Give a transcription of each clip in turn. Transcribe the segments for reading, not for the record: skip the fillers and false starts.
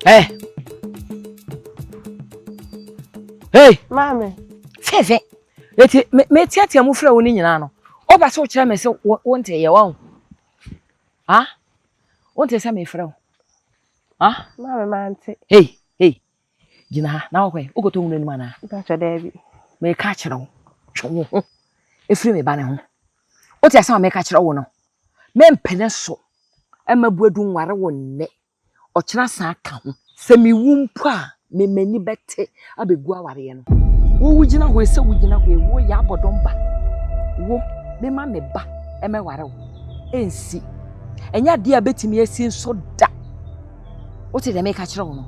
Hey, Mame. Fefe. Me tiatia mu fra woni nyina no. Oba so kire me se wonte ye wa. Ha? Wonte se me fra. Ha? Mame mante. Hey. Gina ha na okwe. Ogoto wonu ni mana. Dacha David. Me ka kire wo. Two wo. Efri me ba ne ho. Wote asa me ka kire wo no. Me mpene so. Emabuadu nware wo nne. Okira san ka ho. Se mi wumpu a me mani bete abegu aware ye no. Wo wugina ho ese wugina ho wo ya abodomba. Wo me ma me ba emeware wo. Ensi. Enya de abetimi esi nso da. Wote de me ka kire wo no.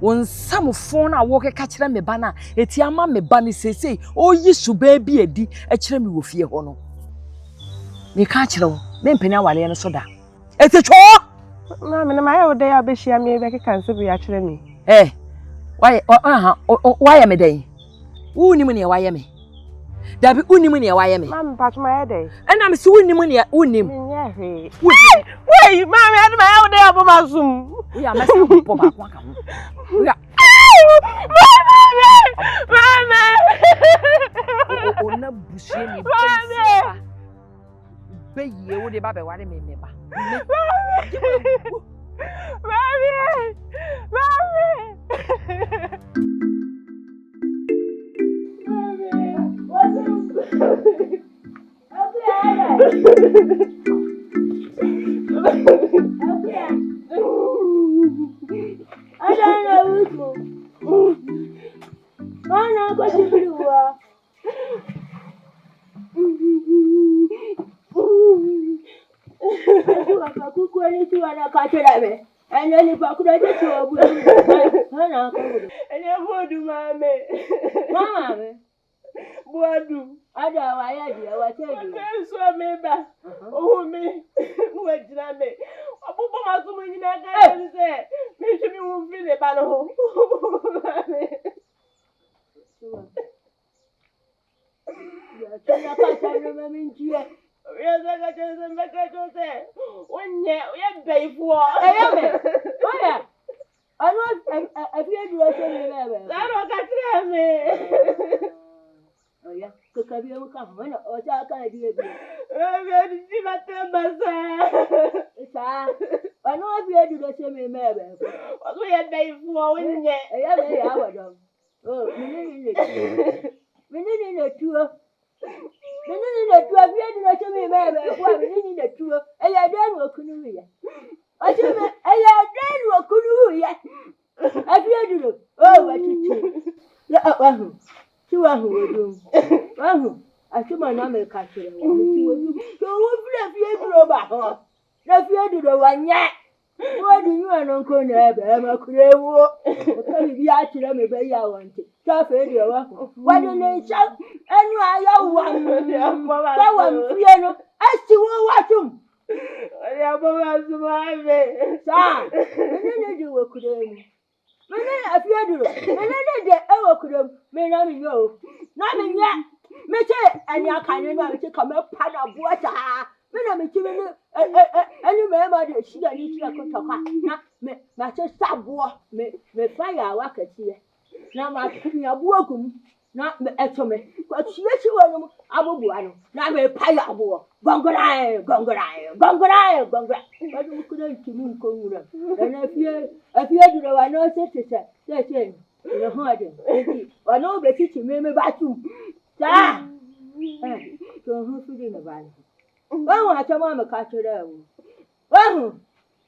Won samfo na wo ka kire me ba na eti ama me ba ni sesei oyi suba bi edi e kire me wo fie ho no. Me ka kire wo me mpeni aware no so da. Eti cho Mame na maye ode ya behia me be keka nse bi ya kire me. Why me dey? Uni mu ne why me? Dabi uni mu ne why me? Mame patch my dey. And I'm so uni mu ne uni. Nya he. Wait, mame ade maye ode ya bo masum. We are messing po ba kwa ka ho. We are Mame. Ona busie ni ba. Be ye wo de ba be ware me ba. And then if I could have just Mama, Boadu, I don't know why I tell you. So, maybe, oh, me, what did I make? A papa has so many names there. Maybe we will feel a battle. I can't remember you. Yes, I got to say, when you pay for it. I know I feel you are saying, I don't me. Oh, yeah, because I will come when or I can't do it. I know I feel you the same, maybe. What we had paid for when you oh, we need a tour. We need a tour. We need a tour. We need a tour. And I don't know, couldn't we? I don't know, couldn't we? I feel you. Oh, what you see what who do. I see my name catcher. You will be a robot. Now, you do the one yet. What do you and Uncle Neb? I'm a crew. Be actually me by your want it. Why don't they shout? And I one piano. I see what you Sam, you were could I feel you. And then I could have made on you. Nothing yet. Mete, and you can't come up pan of water. Me and you remember the she that you could talk. Now, my sister war, me fire work at here. Now, my king of workum, not the atomy, but she let you on Abu. Now, me pile of war. Gongorai. But we couldn't to me, Congra. And if you do, I know, that's it. In a hard, or no, but teaching me back to. Ah! So who's feeding the valley? Well, I tell Mamma catch it out. Well,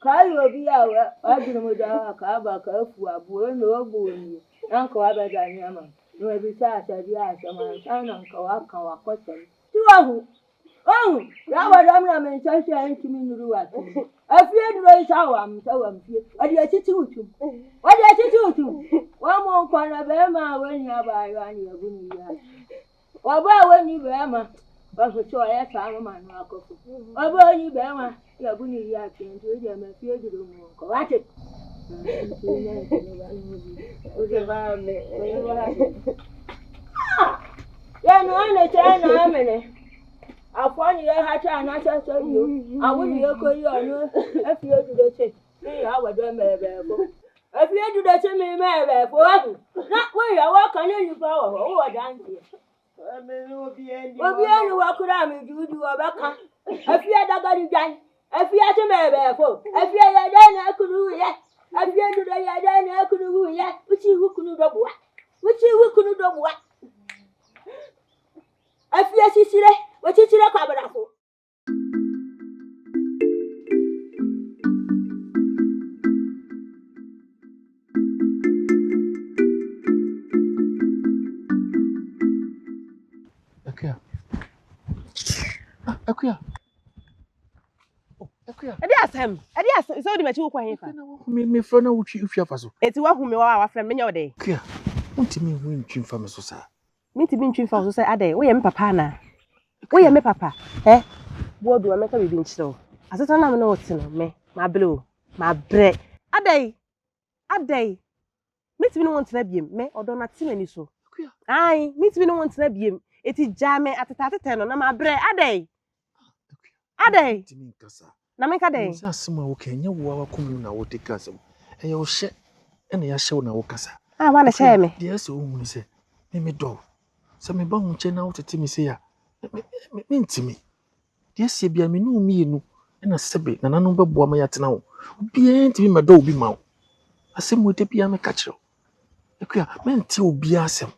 Carl will be our argument with our carbacker who are born or born. Uncle Abadanyama, no, every time I ask my son, Uncle Aka, question. Oh, that was I'm not such a community. I fear the race how I'm so unfear. What do you say to you? What do you say to? One more corner of Emma when you are by your winning yard. Or when you Emma, but for sure I found my uncle. Or when you Emma, your winning yard came to them and fear the room. Correct it. Yeah, no, I'm in it. I find you had an answer to you. I wouldn't go you if you do the check. I would If you do that to me, maybe for not where you walk on any power or dance. Will be any walk around you do a back. If you had a gun gun, if you had a maybe for, if you had done, I could do yet. If you had done, I could do yet. Which you couldn't do what? Which you couldn't do what? If you see it, what is it a cover for? Akuya. Oh, Akuya. Edi asem so di machi wo kwa hefa. Me fro na wutwi ufia fa so. Eti wa hu me wa frem me nya ode. Akuya. Untimi hu ntwi mfa me so sa. Minti ntwi fa so say ade wo ye me papa na. Wo ye me papa. Bo do me ka bibi nchiro. Aseta na me no wote no me. Ma bre o. Ma bre. Ade. Minti bi no won tena biem me odo na ti mani so. Akuya. Ai, minti bi no won tena biem. Eti jame atata no na ma bre ade. Timi nkasa. Na me ka dey. Sa asema wo kenya wo akomu na wo teka asem. Eye wo hye ene ya hye wo na wo kasa. Ah, wa na hye me. De ase wo hunu se me do. Se me ba hu che na wo tete me se ya. Me ntimi. De ase bia me nu mienu ena sebe na nanu beboa ma ya tena wo. Obi ntimi me do obi ma wo. Asem wo te bia me ka kire. Akuya, me nti obi asem.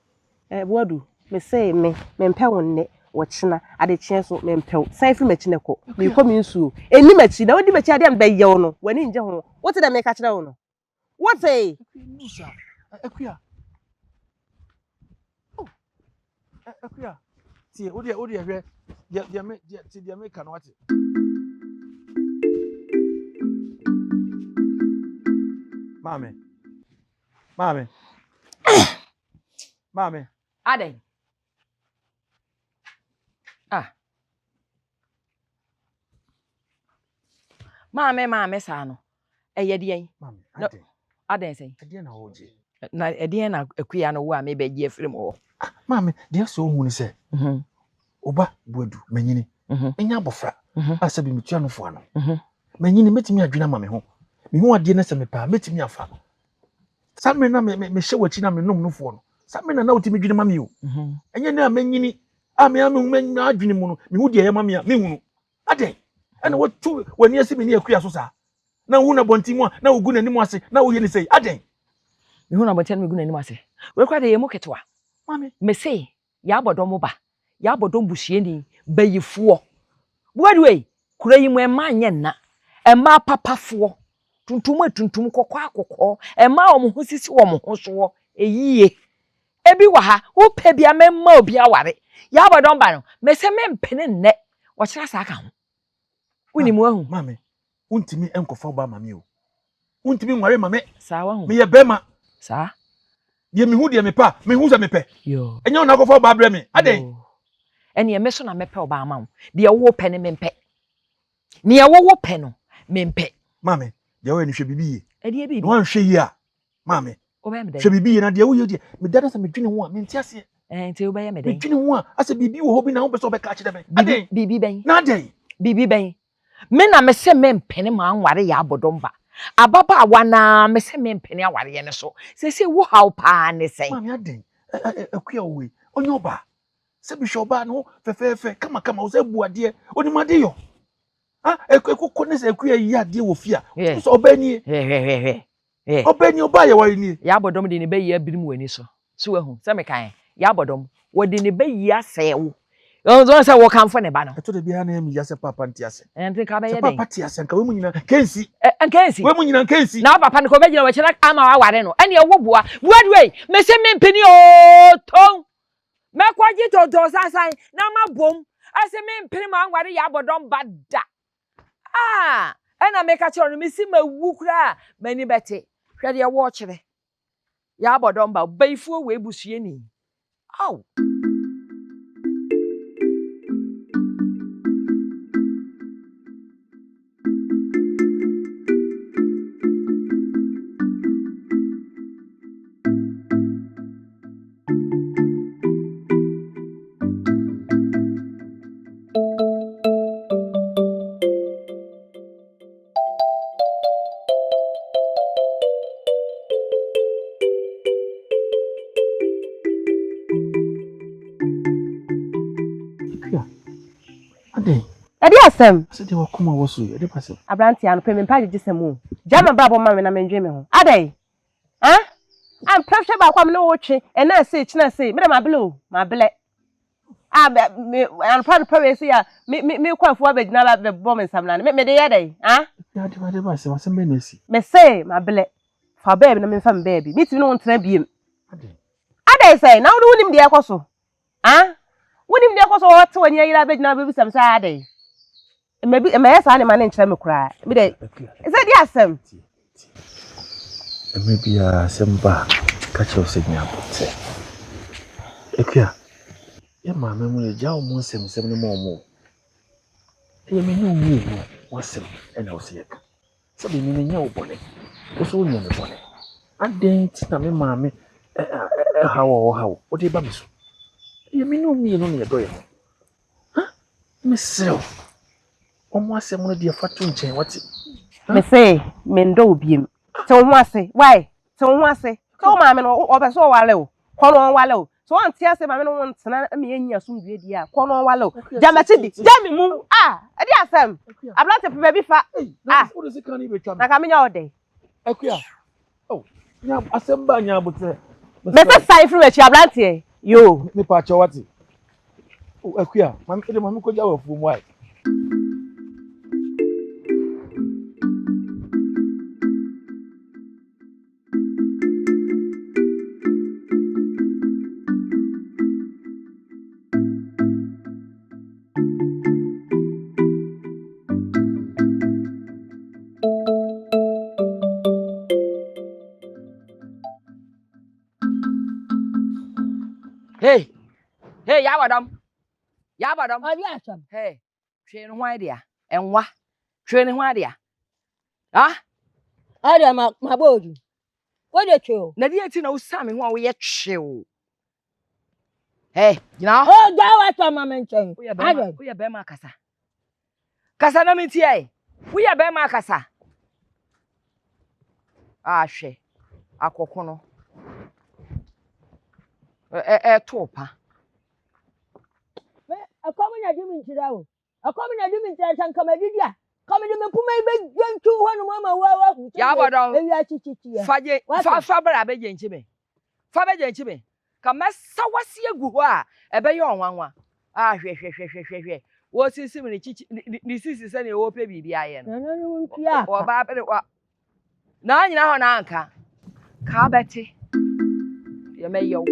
Boadu, me say me mpe wonne wochina ade chie so me mpe sai fi machi ne ko me ko mi nsuo eni machi na wodi machi ade am be yew no wani nje ho wote da me ka kire wo no wote Musa Akuya. Oh. Akuya. Tie odi hwe dia me ka no wate. Mame. Aden. Mame sa no. Eye de yen. Mame, Aden say. Ade na woje. Na ede na Akuya no wo a me be gi afrim ho. Mame, de so hu ni se. Oba Boadu manyini. Enya bofra. Asabi mitua no fo ano. Manyini metimi adwena mame ho. Me hu ade na se me pa metimi afa. Samre na me hye wachi na me nom no fo no. Samre na wotimi dwene mame o. Enya na manyini a me ame hu manya adwene mu no. Me hu de ye mame a me hunu. Ade. Ana watu wani asi me ni Akuya so sa. Na hu na bontimu a na ogu nanim ase na wo ye ni sei. Ade. Me hu na bontimu me gu nanim ase. We kwa de ye mu ketwa. Mame, me say ya bodom ba. Ya bodom busueni bayifo. Boadu we kura yi mu ema anye na. Ema papafo. Tuntum kokọ ema omo ho sisi omo ho so eyiye ebi wa ha wo pe bia memma obi aware ya bodom ba no me se me mpene nne wo kira sa aka ho woni mu ahu mame untimi enkofa ba mame o untimi nware mame sa wa hu me ye bema sa ye me hu de me pa me hu za me pe yo enye ona kofa ba bre me aden ene me so na me pe oba ama ho de wo pe ne me mpe ne wo pe no me mpe mame de wo ni hwe bibi ede bibi no anhwe yi a mame o be me de hwe bibi na de wo ye de me dada sa me dwene ho a me nti ase nti o be me de me dwene ho a ase bibi wo hobi na ho be so be ka kire me aden bibi ben na aden bibi ben me na me se me mpene ma anware ya bodom ba ababa wana me se me mpene aware ye ne so se wo haw pa ne sen mame aden Akuya we onye oba se bi shoba no fefefe kama wo se buade onimade yo ekoko ne se Akuya yi ade wo fia so obani obani oba ye wari ni ya bodom de ne be yi abirim wani so wahu se me kan ya bodom wo de ne be yi asewo onzo se wo kan fo ne ba no eto de bia na mi ya se papa nti ase enti ka be ye den papa ti ase nka we mu nyina kensi we mu nyina kensi na papa ne ko be gina wo kira ama wa ware no ene wo bua Boadu we me se me mpeni o ton me kwaji to sasan na ma bom ase me mpeni ma anware ya bodom bada ena me ka kiro no me si ma wu kura mani bete hwede ye wo kire ya bodom ba baifuo we busue ni aw Ade. Ade asem. Ase de wakoma wo so ye de pase. Abranti ano pe me pa gye semu. Jama brabo ma me na menje me ho. Ade. Ha? Am pressure ba kwa me no wotwe. E na say china say. Me ma bele o. Ma bele. Me an pa we say ya. Me kwafo abegina ba be bom nsam na. Me de ye dey. Ha? Ade ba se wasem be na si. Me say ma bele. Fa baby na me fa me baby. Me ti no ntena biem. Ade say na wo nim de ekoso. Ha? Wonim de ekoso wo te wani ayira abegina ba bisam say ade. Maybe yes, man and tell me cry. Me de. Is that the asem? Maybe semba catch us in your boat. Ekia. Your mamma will jaw more 7 more. You may know me was him and I'll see it. So be meaning your bonnet. Was only on the bonnet. And then tell me, mammy, how, what do you bumps? You may know me only a boy. Huh? Myself. Almost a money dear fortune chain. What's it? Me say, Mendo beam. So one say, why? So one say, come mamma or so wallow, corner wallow. So one tears a man wants me in your soon dear, corner wallow. Jamati, jammy moon. Ah, a dear Sam. I'm not a baby fat. Ah, what is it? Can't even come. I come in all day. Ekia. Oh, now, assemble your butter. Mr. Sai from a chablanty. You, me patch what? Oh, Ekia, my could go from white. Hey, Yabadam. Ade asem. Hey, train why there? And what? Training why there? Ah? Ade ma bodu. What dey chill? Na dia ti na usame ho a we ye chill. Hey, you know? Oh, that was my mention. We are Bema Kasa. Kasa na miti ai. We are Bema Kasa. Ah, she. Akoko no. Topa. A coming at you in Chidao. A coming at you in San Camadidia. Coming to me, put my big 200 mama. Yabadon. Faje. Fabra Bejenchime. Fabe Jenchime. Come, Sawasi Gua. A bay on one. Ah, she. What's his similar? This is any open BBI. Yeah. Or Baba. Now you know an anchor. Car Betty. You may yo.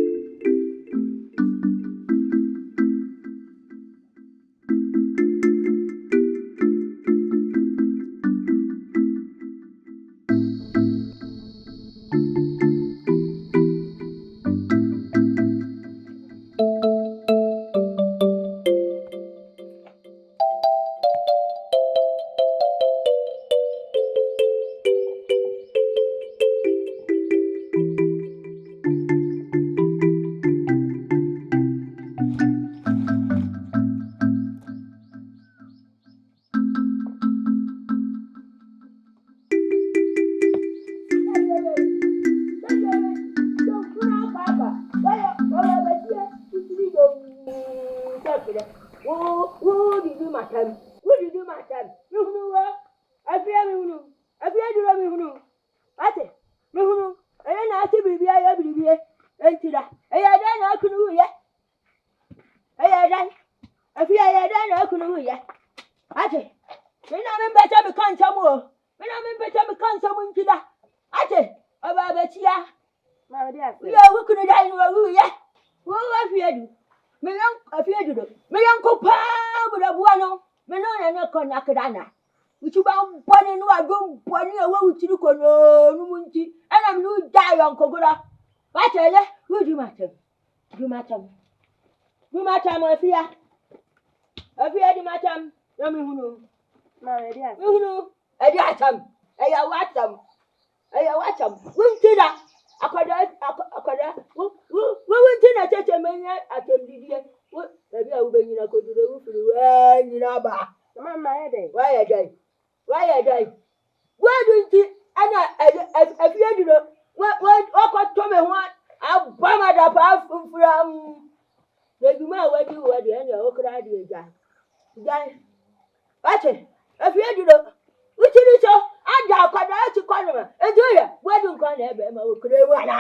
Ate, if you do the which is so, I doubt quite to corner. And do you? Where do you go never? Could I want?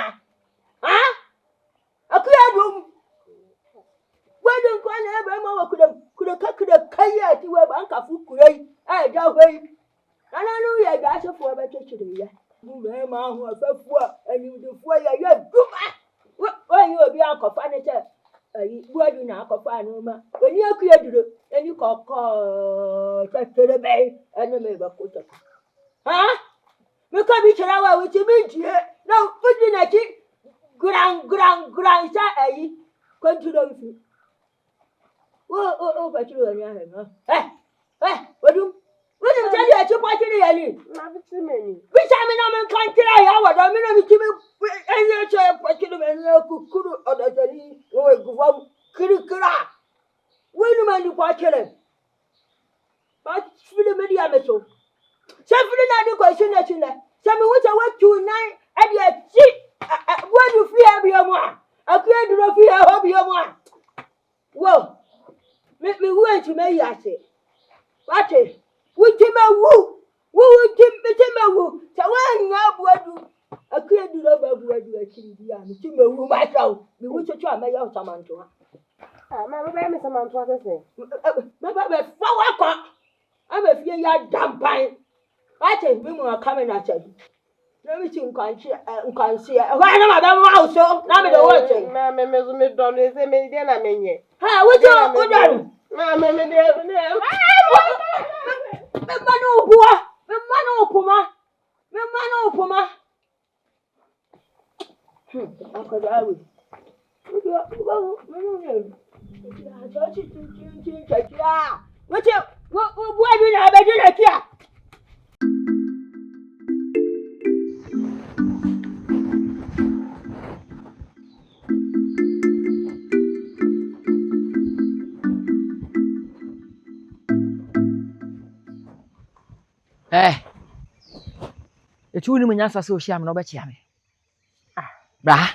Huh? A clear room. Where do you go never? Could have kayak to a bank of food. I doubt way. And I know you got a for a better today. Mamma, who are so poor, and you do for your good. When you will be uncle furniture. What do not confine home? When you create and you call to the bay and the neighbor put it. Huh? You come each hour with you meet here. No, put in a key. Grand, continue. Oh, but you and your what do you tell you at your party? Not too many. Which I mean, can't tell you what I mean. And you're a particular and no could or the Kirikura. When man you particular. But for the media metal. Something not the question that you know. Some which I went to night and yet see where you fear your one. I can't do not fear of your one. Whoa, make me wait to me, I say. What is? Would him a woo? Would him a woo? So when you have what do I can't do no better where you are killing the army. To me, who myself, we wish to try my young Samantha. Mamma, I'm Samantha. I'm a fear you're damn pine. I think women are coming at you. Let me see, can't see. Why not, Madame Mouse? Now, the watching. Mamma, don't say me, then I mean, how would you? Mamma, The Manu Puma. I could always. What do you have a dinner here? It's only when you answer so sham no better. Bra.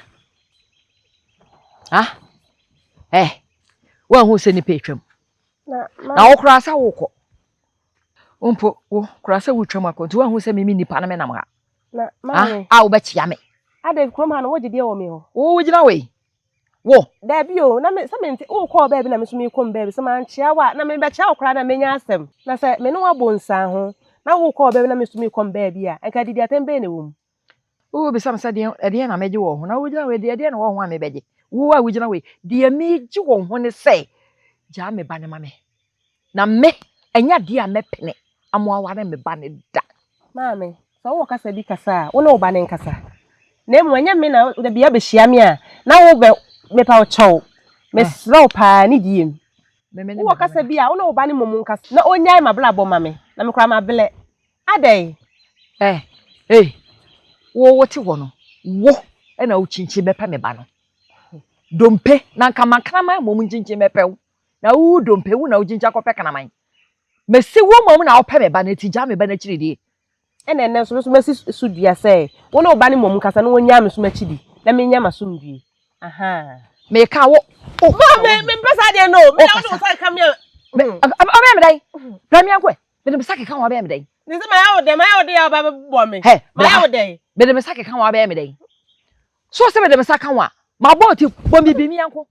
One who send a patron. Now, cross a walk. Umpo, cross a wood tramaco to one who send me mini Panama. I'll bet yammy. I did come on, what did you owe me? Oh, you know, way. Whoa, there be you, no, some oh, call baby, and me come baby, some man, chihuahua, no, maybe a child cried and many ask them. I said, me no bones, now we'll call baby, and me come baby, and can did attend any room. Oh, be some said at the end I made you all. Now, we don't with the idea of one, maybe. Who are we in a way? Dear me, you won't want to say, Jammy Banamame. Now, me, and ya dear me penny. I'm more than me banny that. Mammy, so what can I be cassa, or no banning cassa? Name when you mean out the be a beshamia. Now over me power chow. Miss Ropa, need him. What can I be? I don't know banning Momunkas. No, only I'm a blabber, mammy. I'm a cram billet. A day. Hey. What you want? Wo, and I'll change me pamebano. Don't pay, Nankamakama, woman ginger mepel. Now, who don't pay, no ginger copecana. Messi, woman, I'll pay me banity jammy banity. And then there's Mrs. Sudia say, one of Banny Momukas and one yam is machidi. Let me yam a soon. Aha. Make a walk. Oh, I don't know. I come here. I'm a day. Premier way. Then the second come away day. This is my out there about woman. Hey, my out day. But the second come away day. So some of them second one. My boat, Bobby be me uncle.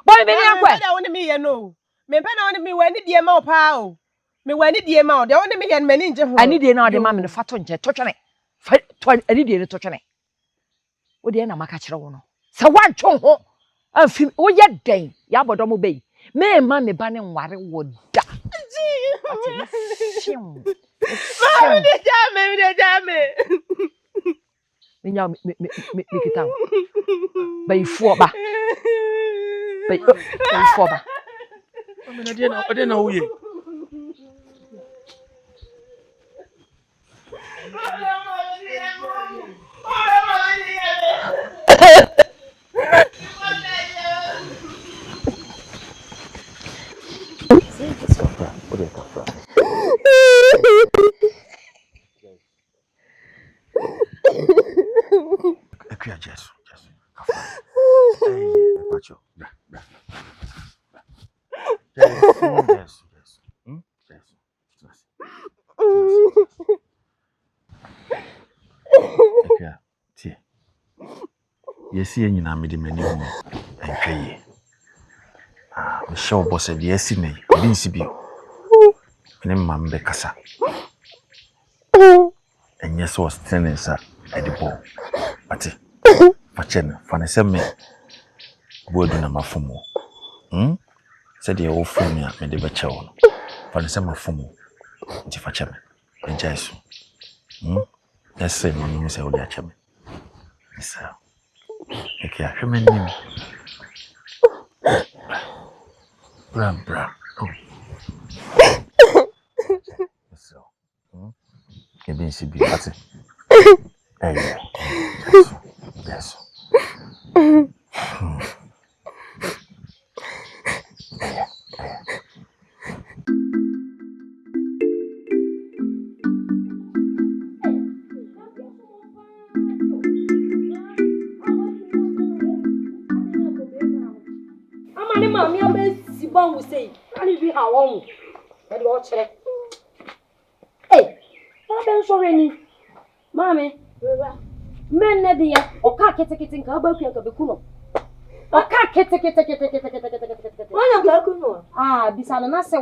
Bobby be me uncle. I want me, you know. Me pen on me when the amount pow. Me when the amount. They want me and many. I need you know the mamma in the fat on touching it. I need you to touch on it. What the end of my catcher? So one chong a film. Oh, yet day. Yabodomo Bay. Me and mammy banning what it would die. Make it out. By 4 back. By 4 back. I didn't know you. Yes, ye nyina me de mani hu. Entwa yi. Me show boss e de asi nei. Bi nsi bio. Ne mam be kasa. Enye so stenensa edibo. Ati. Fachen, fanese me. Bodu na mafumu. Said the old phone me de beche wo. Fanese mafumu. Nti fache me. Enja eso. Yes, say no say wo de ache me. Yes. Okay, I come in. Bra. Oh. So. Ke bin si bi ati. Eh. Yes. Amani mami abe si ban we say. Ani bi ha won. E de o chere. Eh. Abe sorry ni. Mami, men na dia o ka kete nka ba ku nka be ku no. O ka kete. Wanya ka ku no. Bisa na se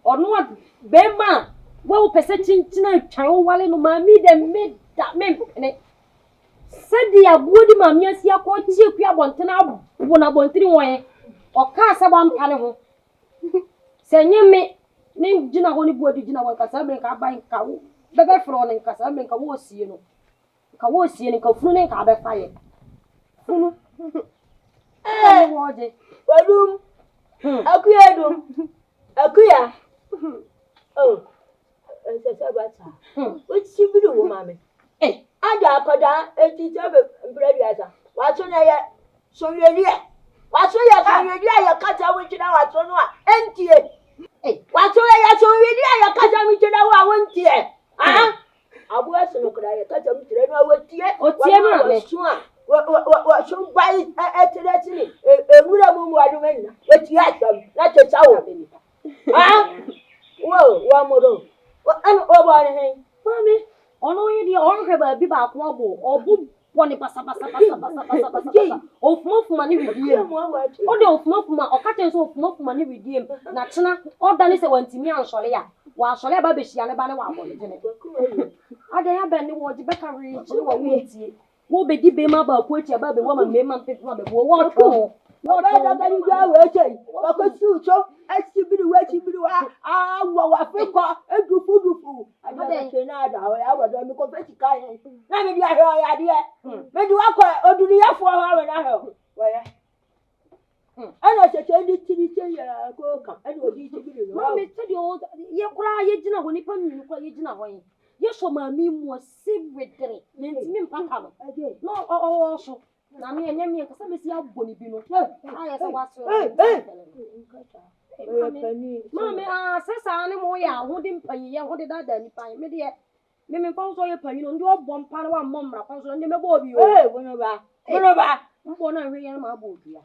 ono a be ma wo pese chinchina twan wo wale no mami de me da me ne. Sedi abuodi mami asi akoti eku abontena abo na bontiri won o ka se ba mpa ne ho. Se nyeme ne gina ho ni buodi gina won ka sa me ka ban ka wo bebe fro ne nka sa me nka wo sie no. Ka wo sie ne ka funu ne ka be faye. Funu. Woje. Wadum. Akuya dum. Akuya. Oh. Sasa bata. Uchi bidu wo mame. Ada akoda eti tabe mbredi asa. Waso na ye sonweli e. Waso ya sonweli ya kata wo china waso no a entie. Waso ya sonweli ya kata wo china wa wontie. Abu ese no kra ye kata wo china no watie. Otie ma me. Wa so bai etireti ni. Emura mu adu menna. Watie asam na teta wo. Wa modo. An oba ne hen. Mami, ono yi di on heba bi ba ko abo. Obu woni pasa. Ofuma ni widiem. O de ofuma o ka ten so ofuma ni widiem. Na chena o da ni se wantimi ansole ya. Wa ansole ba be hia ne ba ne wa abo ne jene. Ada ya be ni wo ji be ka ri ji wo wutie. Wo be di be ma ba ko etia ba be wo ma me ma pe ma be wo to. Wo da ga ni ga we chei. Wa ko su so asibiri wa wa feko edufu. Ada che na ada wa ya bodo mi ko feti kai. Na me di ahwe ya de. Me di wa ko oduri ya fo wa we na he. Wa ya. Ana che ndi tiri che ya ko kan. Ana odi tibiri no. Mami tedi o ye kura ye gina ho nipa mi kura ye gina ho yin. Ye so mami mu sebedere. Ntimi mpaka no. No so. Na me enye me kasa mesi aboni bi no. Aye se waso. Mami sesa ne mo ya ho di mpanyi ye ho di dada ni pan. Me de me pa so ye panyi no ndi obom pa na wa mmomra pa so ndi me bo obi o. Bono ba. Mbo na hwe ye na ma bo obi ya.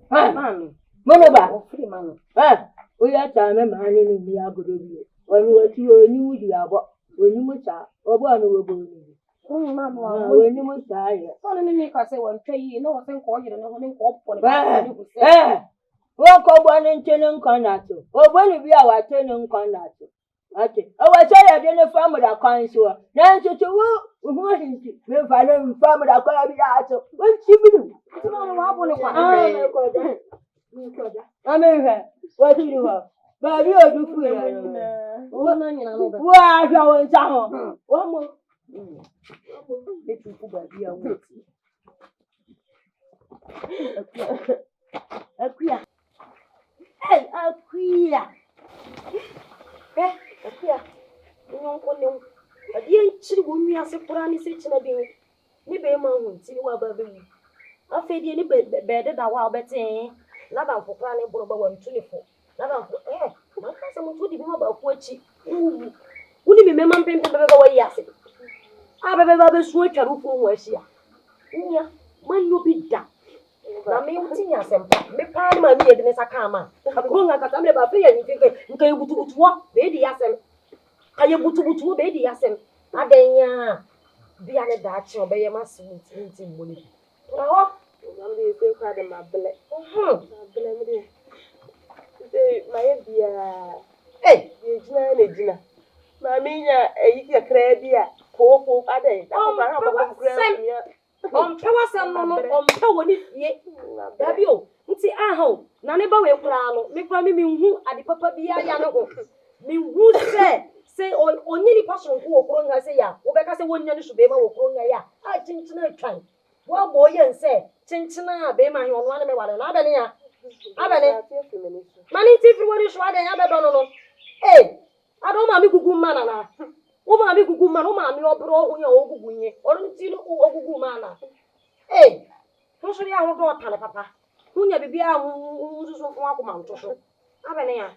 Mami. Bono ba. O free mami. O ya ta me ma ni ni ya godo bi. Oni wati oni wudi abo. Oni mu cha. Obo anu we bo ni. Mami wa. Oni mu cha ye. So ni mi ka se won twa yi no wo se nko yire no ho ni nko po ni Ba. ba ni ku se. Wọ́n kọ́ bọ́ ní ntẹ́ni nǹkan náà tó. Ògbóni bí àwọn àtẹ́ni nǹkan náà tó. Àti ọwọ́ sẹ́yìn ọdún ní fámùdà kan sí wa. Náà tuntun wú òfin wọ́n sì ti mi fà ní fámùdà kan bí dáa tó. Ó ń tí bìrì. Tí wọ́n wá bọ̀ ní kwa. Mi kọjá. Àmì ìfẹ́ wọ́n ti rí wọ́n. Bàbí òdu fún yẹn. Wọ́n náà nyina no be. Wọ́n á fi àwọn ìta hàn. Wọ́n mọ. Bẹ́ẹ̀ tí kú bàbí àwọn ti. Akuya. Akuya. Akuya. Nyon ko ne. Adi en chiri wo nwi ase kura ni se china bi. Ni be ma hu ti wa ba be mu. Afa di ni be de da wa obete. Na ba fo kura ni boro ba wa ntu ni fo. Na ba fo ma ka se mo to di bi ma ba ko achi. Wuni me mema mpempe be ba wa yi ase. Abebe ba be su atwaru fo ho ahia. Nya manyo bi da. Na me utinya sempa me pa ni ma mi yede ne saka ama akuru nga kata me ba fe ya ni fike nka ye butubutu wo be di yasem ka ye butubutu wo be di yasem adenya bia ne daache obeye masimenti nti mboni tora ho I'm the same crowd in my belly. Say, my dear, eh Gina. Mamma, a crabia, poor, other. ompe wasem no ompe woni fie dabi o nti aho na ne ba we kura no me kura me hu ade papa bia ya ne ho me hu se onyini passion ko okro nga se ya wo be ka se wonya ne so be ma okro nga ya a chinchina atwan wo bo ye nse chinchina be ma he ono ane me wale na abene ya abene mani ti fi woni so ade ya be do no ado ma mi gugu mana na wo ma mi gugu mana wo ma mi obro onya ogugu nye oro nti no ogugu mana ho so ya ho do tale papa hunya bibia hu so so akoma nto so abene ya